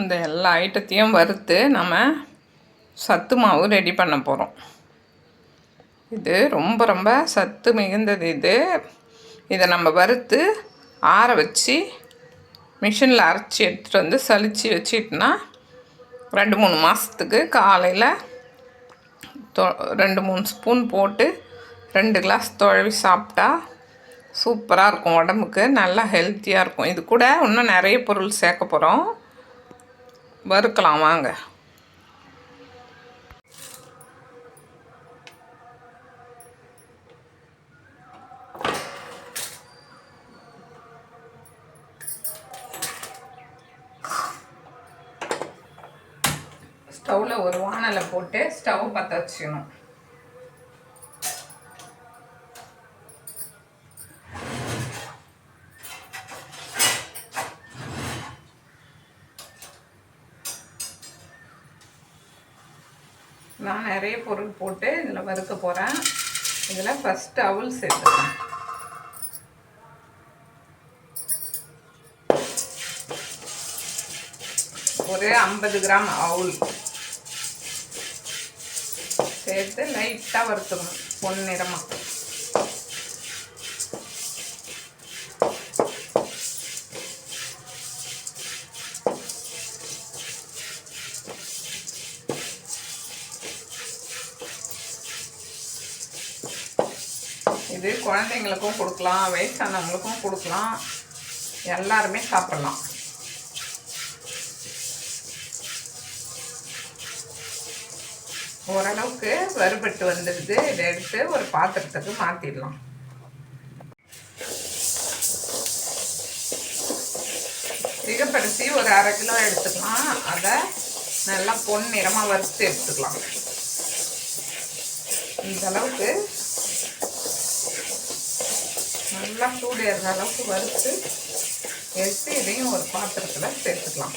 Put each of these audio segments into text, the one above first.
இந்த எல்லா ஐட்டத்தையும் வறுத்து நம்ம சத்து மாவு ரெடி பண்ண போகிறோம். இது ரொம்ப ரொம்ப சத்து மிகுந்தது. இதை நம்ம வறுத்து ஆற வச்சு மிஷினில் அரைச்சி எடுத்துகிட்டு வந்து சலித்து வச்சிட்டோன்னா 2-3 மாதத்துக்கு காலையில் 2-3 ஸ்பூன் போட்டு 2 கிளாஸ் துழவி சாப்பிட்டா சூப்பராக இருக்கும். உடம்புக்கு நல்லா ஹெல்த்தியாக இருக்கும். இது கூட இன்னும் நிறைய பொருள் சேர்க்க போகிறோம். வறுக்கலாம் வாங்க. ஸ்டவ்வில் ஒரு வானலை போட்டு ஸ்டவ் பற்ற வச்சுக்கணும். நான் நிறைய பொருள் போட்டு இதில் வறுக்க போகிறேன். இதில் ஃபஸ்ட்டு அவல் சேர்த்துக்கிறேன். ஒரு 50 கிராம் அவல் சேர்த்து லைட்டாக வறுத்துக்கணும் பொன்னிறமாக. இது குழந்தைங்களுக்கும் கொடுக்கலாம், வயசானவங்களுக்கும் கொடுக்கலாம், எல்லாருமே சாப்பிடலாம். ஓரளவுக்கு வறுபட்டு வந்துடுது. இதை எடுத்து ஒரு பாத்திரத்துக்கு மாற்றிடலாம். சிகப்பரிசி ஒரு 1/2 கிலோ எடுத்துக்கலாம். அதை நல்லா பொன்னிறமாக வறுத்து எடுத்துக்கலாம். இந்த அளவுக்கு நல்லா சூடு ஏறுற அளவுக்கு வறுத்து எடுத்து இதையும் ஒரு பாத்திரத்தில் சேர்த்துக்கலாம்.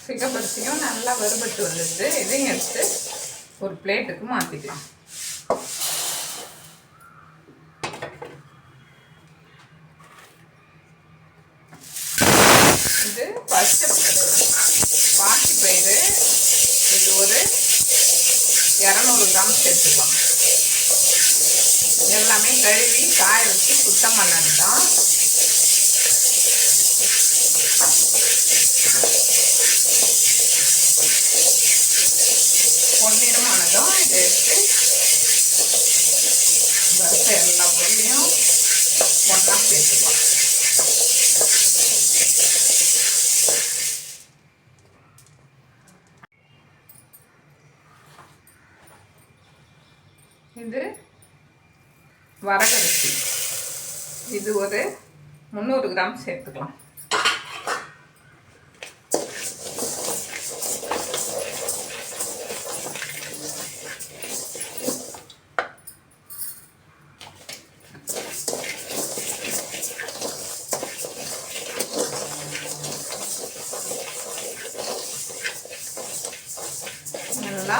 சிகப்பரிசியும் நல்லா வறுபட்டு வந்துடுது. இதையும் எடுத்து ஒரு பிளேட்டுக்கு மாற்றிக்கலாம். இது பாசிப்பயிறு. இது ஒரு 200 கிராம் சேர்த்துக்கலாம். எல்லாமே கழுவி காய வச்சு சுத்தம் பண்ணது தான். பொன்னிறமானதும் இதை எடுத்து வறுத்த எல்லா பொருளையும் ஒன்றா சேர்த்துக்கலாம். இது வரகரிசி. இது ஒரு 300 கிராம் சேர்த்துக்கலாம். நல்லா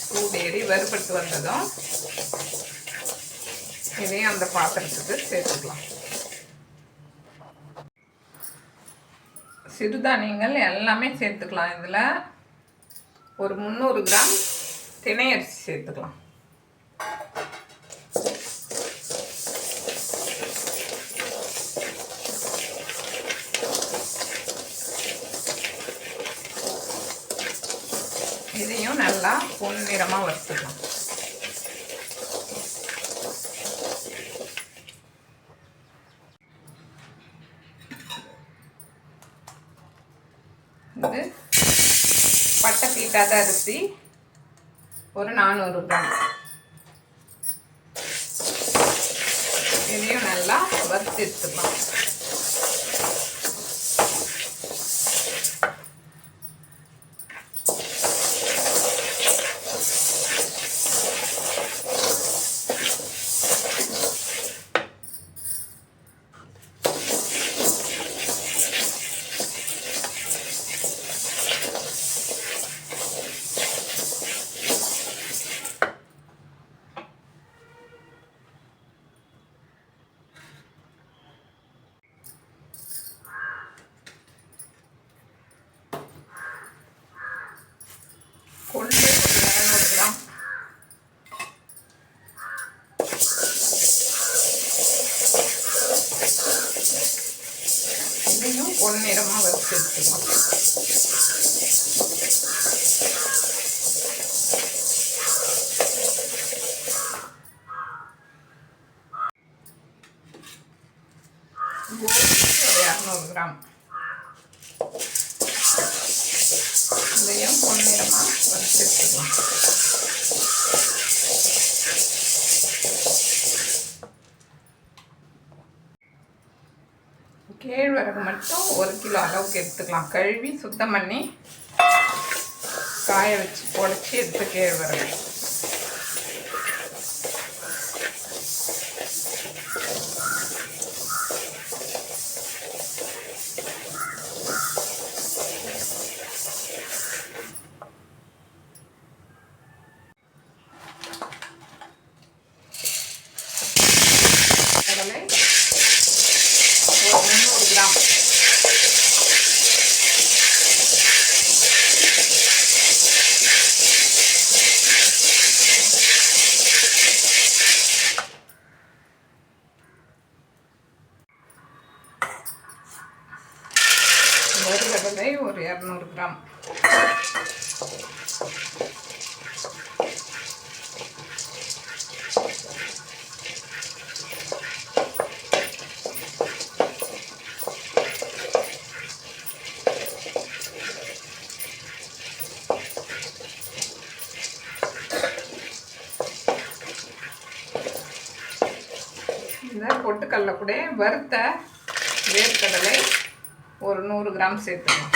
சூடேறி வறுபட்டு வந்ததும் இதையும் அந்த பாத்திரத்துக்கு சேர்த்துக்கலாம். சிறுதானியங்கள் எல்லாமே சேர்த்துக்கலாம். இதில் ஒரு 300 கிராம் தினை அரிசி சேர்த்துக்கலாம். இதையும் நல்லா பொன்னிறமாக வறுத்துக்கலாம். இது பட்டை பீட்டாத அரிசி ஒரு 400 கிராம். இதையும் நல்லா வறுத்து எடுத்துக்கலாம். இதையும் பொன்னிறமாக வறுத்து எடுத்துக்கலாம். கோதுமை ஒரு 200 கிராம், இதையும் பொன்னிறமாக வறுத்து எடுத்துக்கலாம். கேழ்வரகு மட்டும் 1 கிலோ அளவுக்கு எடுத்துக்கலாம். கழுவி சுத்தம் பண்ணி காய வச்சு பொடிச்சு எடுத்து கேழ்வரகு. கடலை 300 கிராம், வறுகடலை ஒரு 200 கிராம், இந்த பொட்டுக்கடலை கூட வறுத்த வேர்க்கடலை ஒரு 100 கிராம் சேர்த்துக்கலாம்.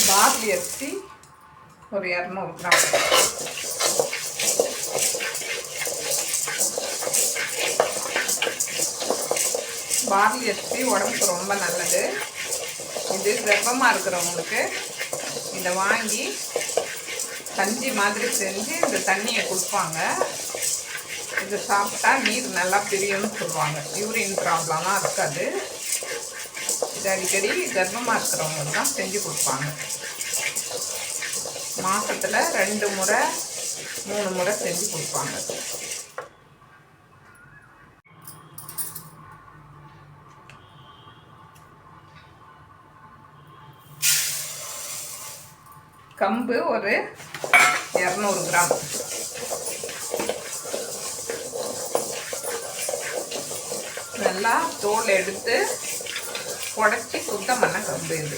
பார்லி அரிசி ஒரு 200 கிராம், பார்லி அரிசி உடம்புக்கு ரொம்ப நல்லது. இது கர்ப்பமாக இருக்கிறவங்களுக்கு இதை வாங்கி கஞ்சி மாதிரி செஞ்சு இந்த தண்ணியை கொடுப்பாங்க. இது சாப்பிட்டா நீர் நல்லா பிரியும்னு சொல்லுவாங்க. யூரின் ப்ராப்ளம்லாம் இருக்காது. இது அடிக்கடி கர்ப்பமாக இருக்கிறவங்க தான் செஞ்சு கொடுப்பாங்க. மாதத்தில் 2 முறை 3 முறை செஞ்சு கொடுப்பாங்க. கம்பு ஒரு 200 கிராம், நல்லா தோல் எடுத்து உடச்சி சுத்தம் பண்ண கம்பு. இது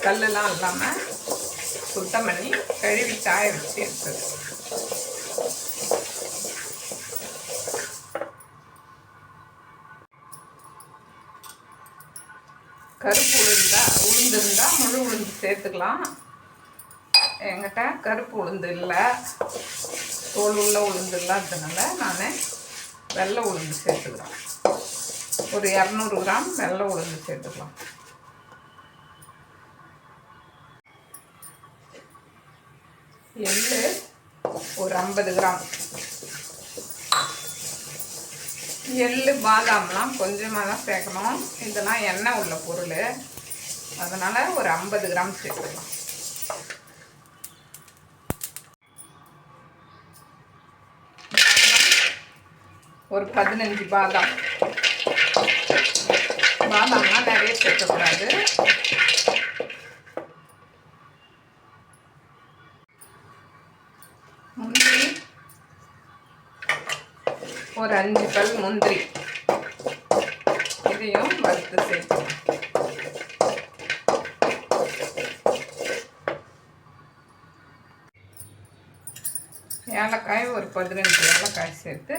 கல்லெல்லாம் இல்லாமல் சுத்தம் பண்ணி கழுவி காய வச்சு எடுத்தது. கருப்பு உளுந்து இருந்தால் முழு உளுந்து சேர்த்துக்கலாம். என்கிட்ட கருப்பு உளுந்து இல்லை, தோல் உள்ள உளுந்து இல்லாததுனால நான் வெள்ளை உளுந்து சேர்த்துக்கிறேன். ஒரு 200 கிராம் வெள்ளை உளுந்து சேர்த்துக்கலாம். எள்ளு ஒரு 50 கிராம், எள்ளு பாதாம்லாம் கொஞ்சமாக தான் சேர்க்கணும். இதெல்லாம் எண்ணெய் உள்ள பொருள், அதனால் ஒரு 50 கிராம் சேர்த்துக்கலாம். ஒரு 15 பாதாம். பாதாம்லாம் நிறைய சேர்க்கக்கூடாது. முந்திரி ஒரு 5 பல் முந்திரி, இதையும் வறுத்து சேர்க்கணும். ஏலக்காய் ஒரு 15 ஏலக்காய் சேர்த்து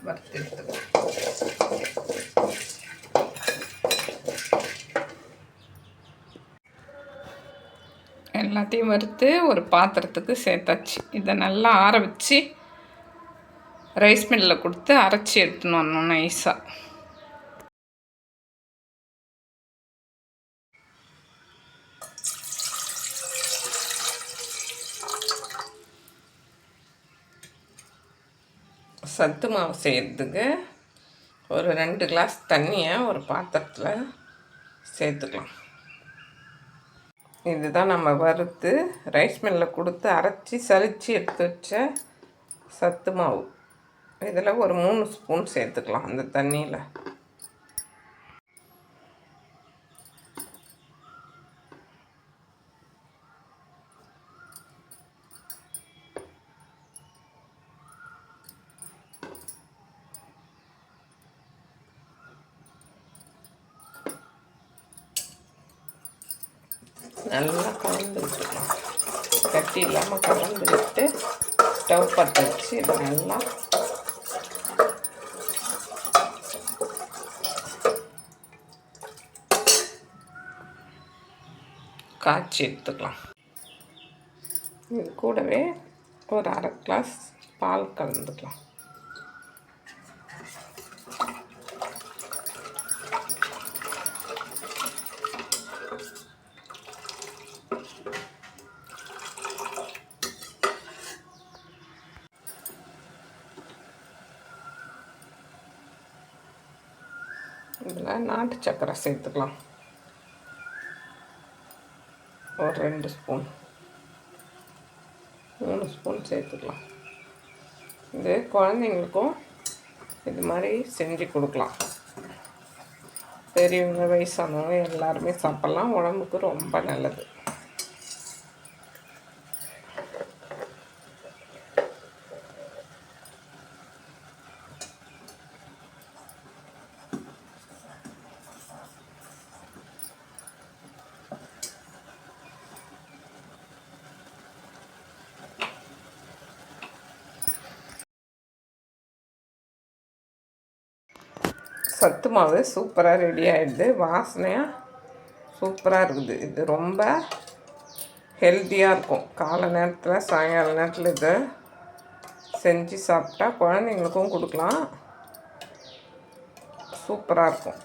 வறுத்து எடுத்துக்கலாம். எல்லாத்தையும் வறுத்து ஒரு பாத்திரத்துக்கு சேர்த்தாச்சு. இதை நல்லா ஆற வச்சு ரைஸ் மில்லில் கொடுத்து அரைச்சி எடுத்துன்னு வரணும் நைஸாக. சத்து மாவு செய்கிறதுக்கு ஒரு 2 கிளாஸ் தண்ணியை ஒரு பாத்திரத்தில் சேர்த்துக்கலாம். இதுதான் நம்ம வறுத்து ரைஸ் மில்லில் கொடுத்து அரைச்சி சலித்து எடுத்து வச்ச சத்து மாவு. இதில் ஒரு 3 ஸ்பூன் சேர்த்துக்கலாம் அந்த தண்ணியில். நல்லா கலந்து விட்டுக்கலாம். கட்டி இல்லாமல் கலந்து விட்டு ஸ்டவ் பற்ற வச்சு இதை நல்லா காய்ச்சி எடுத்துக்கலாம். இது கூடவே ஒரு 1/2 கிளாஸ் பால் கலந்துக்கலாம். இதில் நாட்டு சர்க்கரை சேர்த்துக்கலாம். ஒரு 2 ஸ்பூன் 3 ஸ்பூன் சேர்த்துக்கலாம். இது குழந்தைங்களுக்கும் இது மாதிரி செஞ்சு கொடுக்கலாம். பெரியவங்க வயசானவங்க எல்லாருமே சாப்பிட்லாம். உடம்புக்கு ரொம்ப நல்லது. சத்து மாவு சூப்பராக ரெடி ஆகிடுது. வாசனையாக சூப்பராக இருக்குது. இது ரொம்ப ஹெல்த்தியாக இருக்கும். காலை நேரத்தில் சாயங்கால நேரத்தில் இதை செஞ்சு சாப்பிட்டா குழந்தைங்களுக்கும் கொடுக்கலாம். சூப்பராக இருக்கும்.